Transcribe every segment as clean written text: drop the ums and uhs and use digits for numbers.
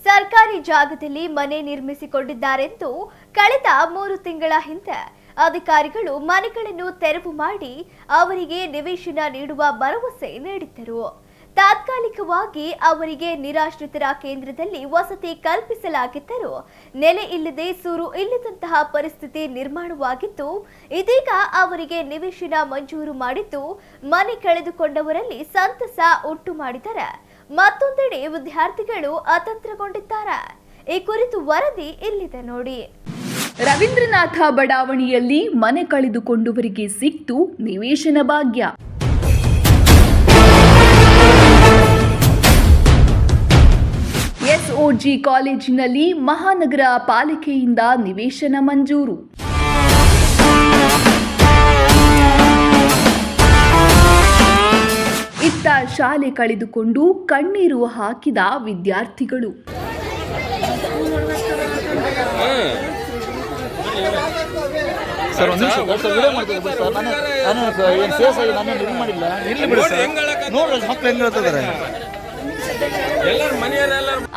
ಸರ್ಕಾರಿ ಜಾಗದಲ್ಲಿ ಮನೆ ನಿರ್ಮಿಸಿಕೊಂಡಿದ್ದಾರೆಂದು ಕಳೆದ 3 ತಿಂಗಳ ಹಿಂದೆ ಅಧಿಕಾರಿಗಳು ಮನೆಗಳನ್ನು ತೆರವು ಮಾಡಿ ಅವರಿಗೆ ನಿವೇಶನ ನೀಡುವ ಭರವಸೆ ನೀಡಿದ್ದರು. ತಾತ್ಕಾಲಿಕವಾಗಿ ಅವರಿಗೆ ನಿರಾಶ್ರಿತರ ಕೇಂದ್ರದಲ್ಲಿ ವಸತಿ ಕಲ್ಪಿಸಲಾಗಿದ್ದರೂ ನೆಲೆ ಇಲ್ಲದೆ ಸೂರು ಇಲ್ಲದಂತಹ ಪರಿಸ್ಥಿತಿ ನಿರ್ಮಾಣವಾಗಿದ್ದು, ಇದೀಗ ಅವರಿಗೆ ನಿವೇಶನ ಮಂಜೂರು ಮಾಡಿದ್ದು ಮನೆ ಕಳೆದುಕೊಂಡವರಲ್ಲಿ ಸಂತಸ ಉಂಟು ಮಾಡಿದರೆ ಮತ್ತೊಂದೆಡೆ ವಿದ್ಯಾರ್ಥಿಗಳು ಅತಂತ್ರಗೊಂಡಿದ್ದಾರೆ. ಈ ಕುರಿತು ವರದಿ ಇಲ್ಲಿದೆ ನೋಡಿ. ರವೀಂದ್ರನಾಥ ಬಡಾವಣೆಯಲ್ಲಿ ಮನೆ ಕಳೆದುಕೊಂಡವರಿಗೆ ಸಿಕ್ತು ನಿವೇಶನ ಭಾಗ್ಯ. ಎಸ್ಒಜಿ ಕಾಲೇಜಿನಲ್ಲಿ ಮಹಾನಗರ ಪಾಲಿಕೆಯಿಂದ ನಿವೇಶನ ಮಂಜೂರು. ಇತ್ತ ಶಾಲೆ ಕಳೆದುಕೊಂಡು ಕಣ್ಣೀರು ಹಾಕಿದ ವಿದ್ಯಾರ್ಥಿಗಳು.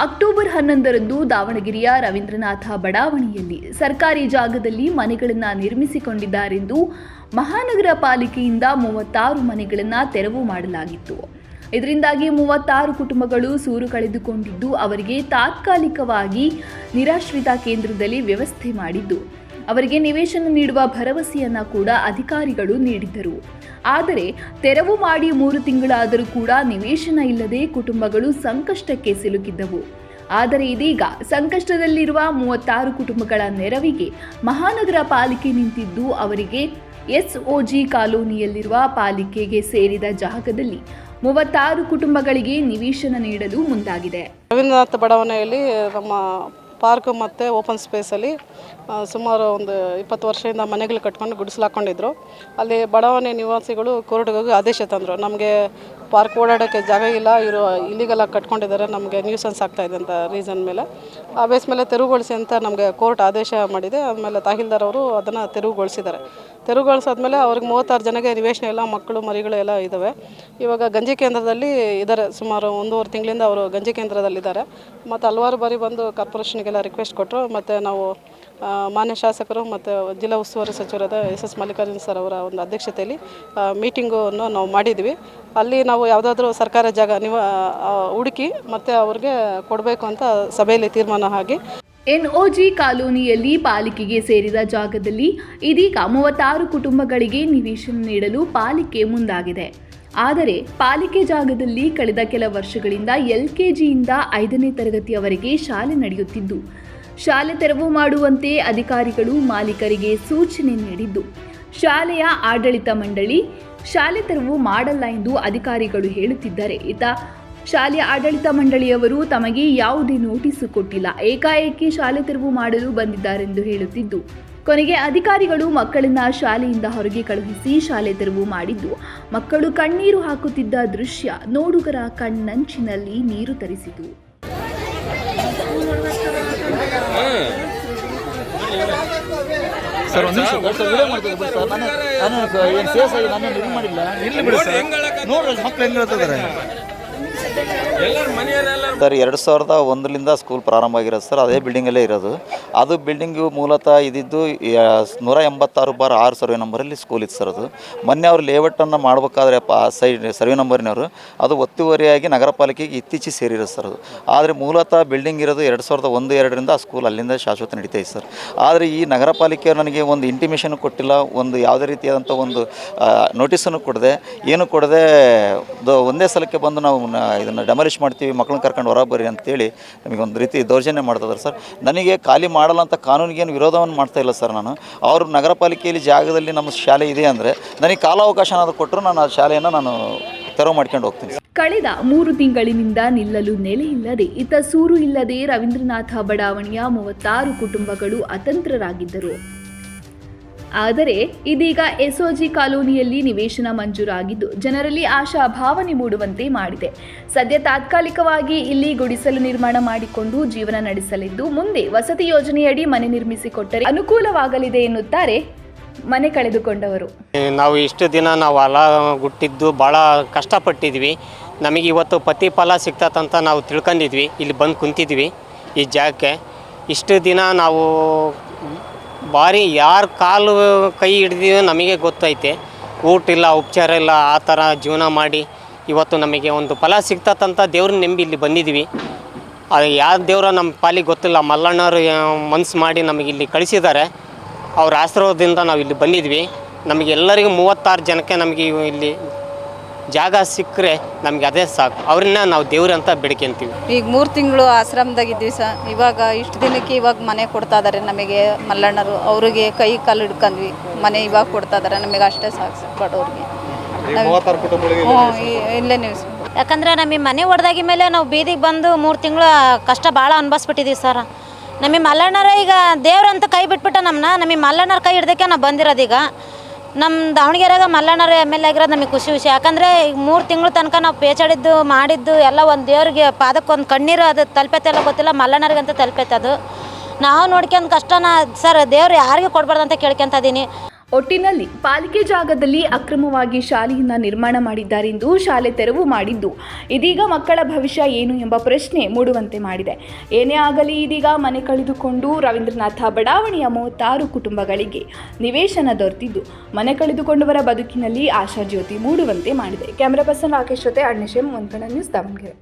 ಅಕ್ಟೋಬರ್ 11ರಂದು ದಾವಣಗೆರೆಯ ರವೀಂದ್ರನಾಥ ಬಡಾವಣೆಯಲ್ಲಿ ಸರ್ಕಾರಿ ಜಾಗದಲ್ಲಿ ಮನೆಗಳನ್ನು ನಿರ್ಮಿಸಿಕೊಂಡಿದ್ದಾರೆಂದು ಮಹಾನಗರ ಪಾಲಿಕೆಯಿಂದ 36 ಮನೆಗಳನ್ನು ತೆರವು ಮಾಡಲಾಗಿತ್ತು. ಇದರಿಂದಾಗಿ 36 ಕುಟುಂಬಗಳು ಸೂರು ಕಳೆದುಕೊಂಡಿದ್ದು, ಅವರಿಗೆ ತಾತ್ಕಾಲಿಕವಾಗಿ ನಿರಾಶ್ರಿತ ಕೇಂದ್ರದಲ್ಲಿ ವ್ಯವಸ್ಥೆ ಮಾಡಿದ್ದು, ಅವರಿಗೆ ನಿವೇಶನ ನೀಡುವ ಭರವಸೆಯನ್ನ ಕೂಡ ಅಧಿಕಾರಿಗಳು ನೀಡಿದ್ದರು. ಆದರೆ ತೆರವು ಮಾಡಿ 3 ತಿಂಗಳಾದರೂ ಕೂಡ ನಿವೇಶನ ಇಲ್ಲದೆ ಕುಟುಂಬಗಳು ಸಂಕಷ್ಟಕ್ಕೆ ಸಿಲುಕಿದ್ದವು. ಆದರೆ ಇದೀಗ ಸಂಕಷ್ಟದಲ್ಲಿರುವ 36 ಕುಟುಂಬಗಳ ನೆರವಿಗೆ ಮಹಾನಗರ ಪಾಲಿಕೆ ನಿಂತಿದ್ದು, ಅವರಿಗೆ ಎಸ್ಒಜಿ ಕಾಲೋನಿಯಲ್ಲಿರುವ ಪಾಲಿಕೆಗೆ ಸೇರಿದ ಜಾಗದಲ್ಲಿ 36 ಕುಟುಂಬಗಳಿಗೆ ನಿವೇಶನ ನೀಡಲು ಮುಂದಾಗಿದೆ. ರವೀಂದ್ರನಾಥ ಬಡಾವಣೆಯಲ್ಲಿ ನಮ್ಮ ಪಾರ್ಕ್ ಮತ್ತು ಓಪನ್ ಸ್ಪೇಸಲ್ಲಿ ಸುಮಾರು ಒಂದು 20 ವರ್ಷದಿಂದ ಮನೆಗಳು ಕಟ್ಕೊಂಡು ಗುಡಿಸ್ಲಾಕೊಂಡಿದ್ರು. ಅಲ್ಲಿ ಬಡಾವಣೆ ನಿವಾಸಿಗಳು ಕೋರ್ಟ್ಗೆ ಹೋಗಿ ಆದೇಶ ತಂದರು, ನಮಗೆ ಪಾರ್ಕ್ ಓಡಾಡೋಕ್ಕೆ ಜಾಗ ಇಲ್ಲ, ಇವರು ಇಲ್ಲಿಗೆಲ್ಲ ಕಟ್ಕೊಂಡಿದ್ದಾರೆ, ನಮಗೆ ನ್ಯೂಸೆನ್ಸ್ ಆಗ್ತಾಯಿದೆ ಅಂತ ರೀಸನ್ ಮೇಲೆ ಆ ಬೇಸ್ ಮೇಲೆ ತೆರವುಗೊಳಿಸಿ ಅಂತ ನಮಗೆ ಕೋರ್ಟ್ ಆದೇಶ ಮಾಡಿದೆ. ಆಮೇಲೆ ತಹಸೀಲ್ದಾರ್ ಅವರು ಅದನ್ನು ತೆರವುಗೊಳಿಸಿದ್ದಾರೆ. ತೆರವುಗೊಳಿಸಾದ್ಮೇಲೆ ಅವ್ರಿಗೆ 36 ಜನಕ್ಕೆ ನಿವೇಶನ ಎಲ್ಲ ಮಕ್ಕಳು ಮರಿಗಳು ಎಲ್ಲ ಇದ್ದಾವೆ. ಇವಾಗ ಗಂಜಿ ಕೇಂದ್ರದಲ್ಲಿ ಇದ್ದಾರೆ, ಸುಮಾರು 1.5 ತಿಂಗಳಿಂದ ಅವರು ಗಂಜಿ ಕೇಂದ್ರದಲ್ಲಿದ್ದಾರೆ. ಮತ್ತು ಹಲವಾರು ಬಾರಿ ಬಂದು ಕಾರ್ಪೊರೇಷನ್ಗೆಲ್ಲ ರಿಕ್ವೆಸ್ಟ್ ಕೊಟ್ಟರು. ಮತ್ತು ನಾವು ಮಾನ್ಯ ಶಾಸಕರು ಮತ್ತು ಜಿಲ್ಲಾ ಉಸ್ತುವಾರಿ ಸಚಿವರಾದ ಎಸ್ ಮಲ್ಲಿಕಾರ್ಜುನ್ ಸರ್ ಅವರ ಒಂದು ಅಧ್ಯಕ್ಷತೆಯಲ್ಲಿ ಮೀಟಿಂಗನ್ನು ನಾವು ಮಾಡಿದ್ವಿ. ಅಲ್ಲಿ ನಾವು ಯಾವುದಾದ್ರೂ ಸರ್ಕಾರ ಜಾಗ ಹುಡುಕಿ ಮತ್ತು ಅವ್ರಿಗೆ ಕೊಡಬೇಕು ಅಂತ ಸಭೆಯಲ್ಲಿ ತೀರ್ಮಾನ ಆಗಿ ಎನ್ಒಜಿ ಕಾಲೋನಿಯಲ್ಲಿ ಪಾಲಿಕೆಗೆ ಸೇರಿದ ಜಾಗದಲ್ಲಿ ಇದೀಗ 36 ಕುಟುಂಬಗಳಿಗೆ ನಿವೇಶನ ನೀಡಲು ಪಾಲಿಕೆ ಮುಂದಾಗಿದೆ. ಆದರೆ ಪಾಲಿಕೆ ಜಾಗದಲ್ಲಿ ಕಳೆದ ಕೆಲ ವರ್ಷಗಳಿಂದ LKGಯಿಂದ 5ನೇ ತರಗತಿಯವರೆಗೆ ಶಾಲೆ ನಡೆಯುತ್ತಿದ್ದು, ಶಾಲೆ ತೆರವು ಮಾಡುವಂತೆ ಅಧಿಕಾರಿಗಳು ಮಾಲೀಕರಿಗೆ ಸೂಚನೆ ನೀಡಿದ್ದು, ಶಾಲೆಯ ಆಡಳಿತ ಮಂಡಳಿ ಶಾಲೆ ತೆರವು ಮಾಡಲ್ಲ ಎಂದು ಅಧಿಕಾರಿಗಳು ಹೇಳುತ್ತಿದ್ದಾರೆ. ಇತ್ತ ಶಾಲೆಯ ಆಡಳಿತ ಮಂಡಳಿಯವರು ತಮಗೆ ಯಾವುದೇ ನೋಟಿಸ್ ಕೊಟ್ಟಿಲ್ಲ, ಏಕಾಏಕಿ ಶಾಲೆ ತೆರವು ಮಾಡಲು ಬಂದಿದ್ದಾರೆಂದು ಹೇಳುತ್ತಿದ್ದು, ಕೊನೆಗೆ ಅಧಿಕಾರಿಗಳು ಮಕ್ಕಳನ್ನ ಶಾಲೆಯಿಂದ ಹೊರಗೆ ಕಳುಹಿಸಿ ಶಾಲೆ ತೆರವು ಮಾಡಿದ್ದು, ಮಕ್ಕಳು ಕಣ್ಣೀರು ಹಾಕುತ್ತಿದ್ದ ದೃಶ್ಯ ನೋಡುಗರ ಕಣ್ಣಂಚಿನಲ್ಲಿ ನೀರು ತರಿಸಿತು. ಸರ್ 2001ರಿಂದ ಸ್ಕೂಲ್ ಪ್ರಾರಂಭ ಆಗಿರೋದು ಸರ್, ಅದೇ ಬಿಲ್ಡಿಂಗಲ್ಲೇ ಇರೋದು. ಅದು ಬಿಲ್ಡಿಂಗು ಮೂಲತಃ ಇದ್ದಿದ್ದು 186/6 ಸರ್ವೆ ನಂಬರಲ್ಲಿ ಸ್ಕೂಲ್ ಇತ್ತು ಸರ್. ಅದು ಮೊನ್ನೆ ಅವರು ಲೇಔಟನ್ನು ಮಾಡಬೇಕಾದ್ರೆ ಸೈಡ್ ಸರ್ವೆ ನಂಬರ್ನವರು ಅದು ಒತ್ತುವರಿಯಾಗಿ ನಗರ ಪಾಲಿಕೆಗೆ ಇತ್ತೀಚೆಗೆ ಸೇರಿರೋದು ಸರ್. ಅದು ಆದರೆ ಮೂಲತಃ ಬಿಲ್ಡಿಂಗ್ ಇರೋದು 2001-2ರಿಂದ ಆ ಸ್ಕೂಲ್ ಅಲ್ಲಿಂದ ಶಾಶ್ವತ ನಡೀತಾ ಇದೆ ಸರ್. ಆದರೆ ಈ ನಗರ ಪಾಲಿಕೆಯವರು ನನಗೆ ಒಂದು ಇಂಟಿಮೇಷನ್ ಕೊಟ್ಟಿಲ್ಲ, ಒಂದು ಯಾವುದೇ ರೀತಿಯಾದಂಥ ಒಂದು ನೋಟಿಸನ್ನು ಕೊಡದೆ ಏನು ಕೊಡದೆ ಒಂದೇ ಸಲಕ್ಕೆ ಬಂದು ನಾವು ಇದನ್ನು ಡೆಮಾಲಿಷ್ ಮಾಡ್ತೀವಿ, ಮಕ್ಕಳನ್ನ ಕರ್ಕೊಂಡು ಹೊರ ಬರ್ರಿ ಅಂತೇಳಿ ನಮಗೆ ಒಂದು ರೀತಿ ದೌರ್ಜನ್ಯ ಮಾಡ್ತಿದ್ದಾರೆ ಸರ್. ನನಗೆ ಖಾಲಿ ಮಾಡಲ್ಲ ಅಂತ ಕಾನೂನಿಗೇನು ವಿರೋಧವನ್ನು ಮಾಡ್ತಾ ಇಲ್ಲ ಸರ್. ನಾನು ಅವರು ನಗರ ಪಾಲಿಕೆಯಲ್ಲಿ ಜಾಗದಲ್ಲಿ ನಮ್ಮ ಶಾಲೆ ಇದೆ ಅಂದರೆ ನನಗೆ ಕಾಲಾವಕಾಶ ಏನಾದರೂ ಕೊಟ್ಟರು ನಾನು ಆ ಶಾಲೆಯನ್ನು ನಾನು ತೆರವು ಮಾಡ್ಕೊಂಡು ಹೋಗ್ತೀನಿ. ಕಳೆದ 3 ತಿಂಗಳಿನಿಂದ ನಿಲ್ಲಲು ನೆಲೆ ಇಲ್ಲದೆ ಇತ್ತ ಸೂರು ಇಲ್ಲದೆ ರವೀಂದ್ರನಾಥ ಬಡಾವಣೆಯ 36 ಕುಟುಂಬಗಳು ಅತಂತ್ರರಾಗಿದ್ದರು. ಆದರೆ ಇದೀಗ ಎಸ್ಒಜಿ ಕಾಲೋನಿಯಲ್ಲಿ ನಿವೇಶನ ಮಂಜೂರಾಗಿದ್ದು, ಜನರಲ್ಲಿ ಆಶಾ ಭಾವನೆ ಮೂಡುವಂತೆ ಮಾಡಿದೆ. ಸದ್ಯ ತಾತ್ಕಾಲಿಕವಾಗಿ ಇಲ್ಲಿ ಗುಡಿಸಲು ನಿರ್ಮಾಣ ಮಾಡಿಕೊಂಡು ಜೀವನ ನಡೆಸಲಿದ್ದು, ಮುಂದೆ ವಸತಿ ಯೋಜನೆಯಡಿ ಮನೆ ನಿರ್ಮಿಸಿಕೊಟ್ಟರೆ ಅನುಕೂಲವಾಗಲಿದೆ ಎನ್ನುತ್ತಾರೆ ಮನೆ ಕಳೆದುಕೊಂಡವರು. ನಾವು ಇಷ್ಟು ದಿನ ನಾವು ಹೊಲ ಗುಟ್ಟಿದ್ದು ಭಾಳ ಕಷ್ಟಪಟ್ಟಿದ್ವಿ. ನಮಗೆ ಇವತ್ತು ಪ್ರತಿಫಲ ಸಿಗ್ತದಂತ ನಾವು ತಿಳ್ಕೊಂಡಿದ್ವಿ, ಇಲ್ಲಿ ಬಂದು ಕುಂತಿದ್ವಿ. ಈ ಜಾಗಕ್ಕೆ. ಇಷ್ಟು ದಿನ ನಾವು ಭಾರಿ ಯಾರ ಕಾಲು ಕೈ ಹಿಡ್ದೀವೋ ನಮಗೆ ಗೊತ್ತೈತೆ. ಊಟ ಇಲ್ಲ, ಉಪಚಾರ ಇಲ್ಲ, ಆ ಥರ ಜೀವನ ಮಾಡಿ ಇವತ್ತು ನಮಗೆ ಒಂದು ಫಲ ಸಿಗ್ತಕ್ಕಂಥ ದೇವ್ರನ್ನ ನಂಬಿ ಇಲ್ಲಿ ಬಂದಿದ್ವಿ. ಅದು ಯಾವ ದೇವ್ರ ನಮ್ಮ ಪಾಲಿಗೆ ಗೊತ್ತಿಲ್ಲ. ಮಲ್ಲಣ್ಣವರು ಮನ್ಸು ಮಾಡಿ ನಮಗೆ ಇಲ್ಲಿ ಕಳಿಸಿದ್ದಾರೆ. ಅವ್ರ ಆಶೀರ್ವಾದದಿಂದ ನಾವು ಇಲ್ಲಿ ಬಂದಿದ್ವಿ. ನಮಗೆ ಎಲ್ಲರಿಗೂ 36 ಜನಕ್ಕೆ ನಮಗೆ ಇಲ್ಲಿ ಜಾಗ ಸಿಕ್ಕರೆ ನಮಗೆ ಅದೇ ಸಾಕು. ಅವ್ರನ್ನ ನಾವು ದೇವ್ರ ಅಂತ ಬೇಡ್ಕೊಂತೀವಿ. ಈಗ 3 ತಿಂಗಳು ಆಶ್ರಮದಾಗಿದ್ವಿ ಇವಾಗ ಇಷ್ಟು ದಿನಕ್ಕೆ ಇವಾಗ ಮನೆ ಕೊಡ್ತಾ ಇದ್ದಾರೆ ನಮಗೆ ಮಲ್ಲಣ್ಣರು. ಅವ್ರಿಗೆ ಕೈ ಕಾಲು ಹಿಡ್ಕೊಂಡ್ವಿ, ಮನೆ ಇವಾಗ ಕೊಡ್ತಾ ಇದ್ದಾರೆ. ನಮಗೆ ಅಷ್ಟೇ ಸಾಕು ಬಡವ್ರಿಗೆ. ಇಲ್ಲೇ ನೀವು ಯಾಕಂದರೆ ನಮಗೆ ಮನೆ ಒಡೆದಾಗಿ ಮೇಲೆ ನಾವು ಬೀದಿಗೆ ಬಂದು 3 ತಿಂಗಳು ಕಷ್ಟ ಭಾಳ ಅನುಭವಿಸ್ಬಿಟ್ಟಿದ್ದೀವಿ ಸರ್. ನಮಗೆ ಮಲ್ಲಣ್ಣರ ಈಗ ದೇವ್ರಂತ ಕೈ ಬಿಟ್ಬಿಟ್ಟು ನಮಗೆ ಮಲ್ಲಣ್ಣರ ಕೈ ಹಿಡ್ದಕ್ಕೆ ನಾವು ಬಂದಿರೋದೀಗ. ನಮ್ಮ ದಾವಣಗೆರೆಯಾಗ ಮಲ್ಲಣ್ಣರ MLA ಆಗಿರೋದು ನಮಗೆ ಖುಷಿ ವಿಷಯ. ಯಾಕಂದರೆ ಈಗ 3 ತಿಂಗಳು ತನಕ ನಾವು ಪೇಚಾಡಿದ್ದು ಮಾಡಿದ್ದು ಎಲ್ಲ ಒಂದು ದೇವ್ರಿಗೆ ಪಾದಕ್ಕೊಂದು ಕಣ್ಣೀರು ಅದು ತಲುಪೈತೆಲ್ಲ ಗೊತ್ತಿಲ್ಲ, ಮಲ್ಲಣ್ಣರಿಗಂತ ತಲುಪೈತೆ. ಅದು ನಾವು ನೋಡ್ಕೊಂಡು ಕಷ್ಟನ ಸರ್ ದೇವ್ರು ಯಾರಿಗೂ ಕೊಡ್ಬಾರ್ದು ಅಂತ ಕೇಳ್ಕೊತ ಇದ್ದೀನಿ. ಒಟ್ಟಿನಲ್ಲಿ ಪಾಲಿಕೆ ಜಾಗದಲ್ಲಿ ಅಕ್ರಮವಾಗಿ ಶಾಲೆಯನ್ನು ನಿರ್ಮಾಣ ಮಾಡಿದ್ದಾರೆಂದು ಶಾಲೆ ತೆರವು ಮಾಡಿದ್ದು ಇದೀಗ ಮಕ್ಕಳ ಭವಿಷ್ಯ ಏನು ಎಂಬ ಪ್ರಶ್ನೆ ಮೂಡುವಂತೆ ಮಾಡಿದೆ. ಏನೇ ಆಗಲಿ ಇದೀಗ ಮನೆ ಕಳೆದುಕೊಂಡು ರವೀಂದ್ರನಾಥ ಬಡಾವಣೆಯ 36 ಕುಟುಂಬಗಳಿಗೆ ನಿವೇಶನ ದೊರೆತಿದ್ದು ಮನೆ ಕಳೆದುಕೊಂಡವರ ಬದುಕಿನಲ್ಲಿ ಆಶಾಜ್ಯೋತಿ ಮೂಡುವಂತೆ ಮಾಡಿದೆ. ಕ್ಯಾಮರಾ ಪರ್ಸನ್ ರಾಕೇಶ್ ಜೊತೆ ಅಣ್ಣೇಶ್, ವಂದನ ನ್ಯೂಸ್ ದಾವಣಗೆರೆ.